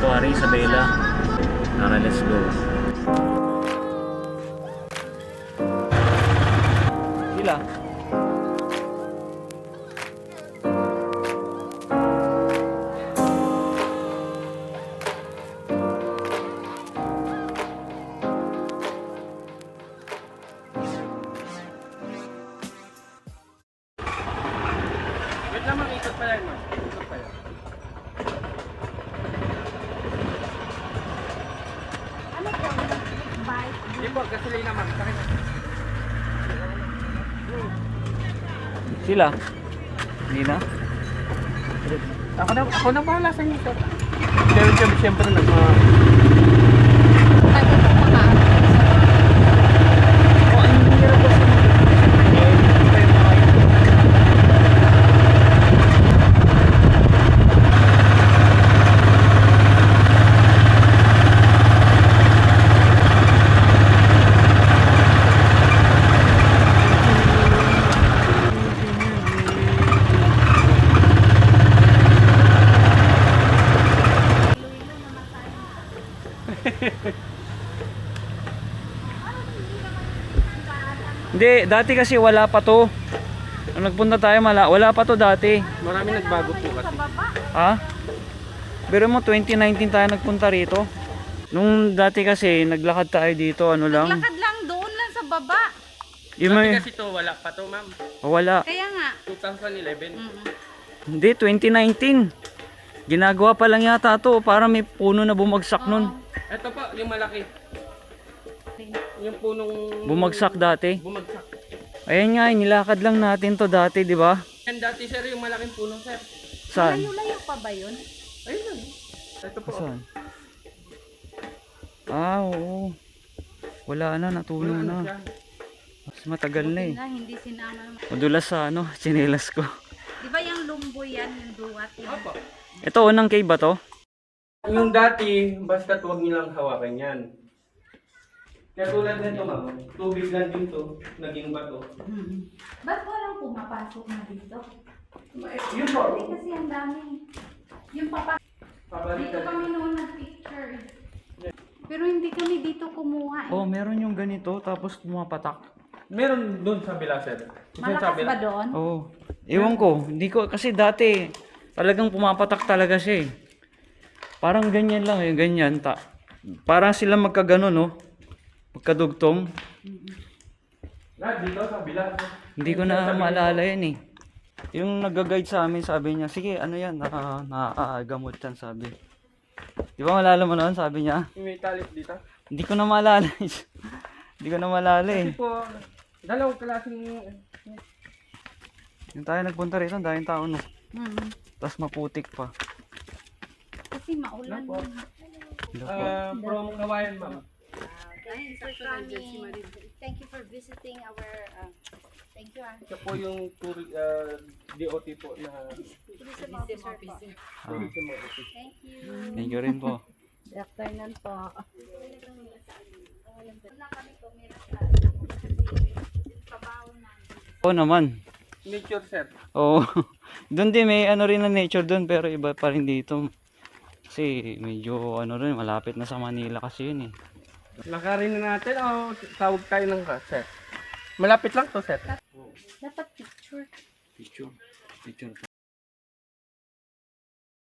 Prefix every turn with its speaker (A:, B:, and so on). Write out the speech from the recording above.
A: Santuario Isabela. Tara, let's go. Sila.
B: Wait lang, ikot pa yan, ma'am. Ikot pa yan.
C: Ano po? Bike?
B: Hindi po, gasolina, ma'am. Sakit.
A: Sila. Hindi na.
B: Ako na bahala sa inyo, sir. Siyempre,
C: Tayo po makaano.
A: Hindi, dati kasi wala pa to. Nung nagpunta tayo, wala pa to dati.
B: marami nagbago po kasi.
A: Ha? Pero mo 2019 tayo nagpunta rito. Nung dati kasi naglakad tayo dito, ano lang.
C: Lakad lang doon lang sa baba.
A: Yung may,
B: Kasi to, wala pa to, ma'am.
A: wala.
C: Kaya nga.
B: 2011.
A: Hindi, 2019. Ginagawa pa lang yata to para may puno na bumagsak nun.
B: Ito po, yung malaki. Yung punong...
A: Bumagsak dati.
B: Bumagsak.
A: Ayan nga, nilakad lang natin to dati, di ba?
B: Yan dati, sir, yung malaking puno, sir.
A: Saan?
C: Layo-layo pa ba yun?
B: Ayun lang. Ito po.
A: Saan? Ah, oo. Wala na, natunaw
B: Ano
A: na.
B: siya?
A: Mas matagal na eh.
C: Na, hindi sinama.
A: Madulas sa ano, tsinelas ko.
C: Di ba yung lumbo yan, yung duwat yan?
B: Opo.
A: Ito, unang cave ba to?
B: Yung dati, basta huwag nilang hawakan yan. Kaya tulad nito, ma'am, tubig lang din to, naging bato.
C: Ba't walang pumapasok na dito?
B: Yun po.
C: Hindi kasi ang dami. Yung dito
B: Pabalikan.
C: kami noon nag-picture. Pero hindi kami dito kumuha eh.
A: Oh, meron yung ganito, tapos pumapatak.
B: Meron doon sa bila, sir.
C: Malakas ba doon?
A: Oo. Ewan ko, hindi ko, kasi dati, talagang pumapatak talaga siya eh. Parang ganyan lang eh, ganyan. Parang sila magkagano, no? Magkadugtong.
B: Dito sa bila.
A: Hindi ko na maalala yan eh. Yung nag-guide sa amin, sabi niya, sige, ano yan, nakaagamot yan, sabi. Di ba malala mo noon, sabi niya?
B: May talit dito.
A: Hindi ko na maalala. Hindi ko na maalala eh.
B: Kasi po, dalawang klaseng...
A: Yung tayo nagpunta rito, dahil tao no.
C: Mm.
A: Tapos maputik pa.
C: Kasi maulan
B: Opo.
C: yun.
A: Hello po.
B: From Kawayan, ma'am.
C: Thanks for coming. Thank you for visiting our... thank you.
B: Ito po yung DOT po na
C: Tourism officer po.
B: tourism office.
C: Thank you.
A: Thank you rin po.
C: Good afternoon po. Wala kami tumira sa pabaw na.
A: Oo naman.
B: Nature, sir.
A: Oo. Doon din may ano rin na nature doon pero iba pa rin dito. Kasi medyo ano rin malapit na sa Manila kasi yun eh.
B: Lakarin na natin o tawag tayo ng sir. Malapit lang to, sir.
C: Dapat picture.
A: Picture. Picture pa.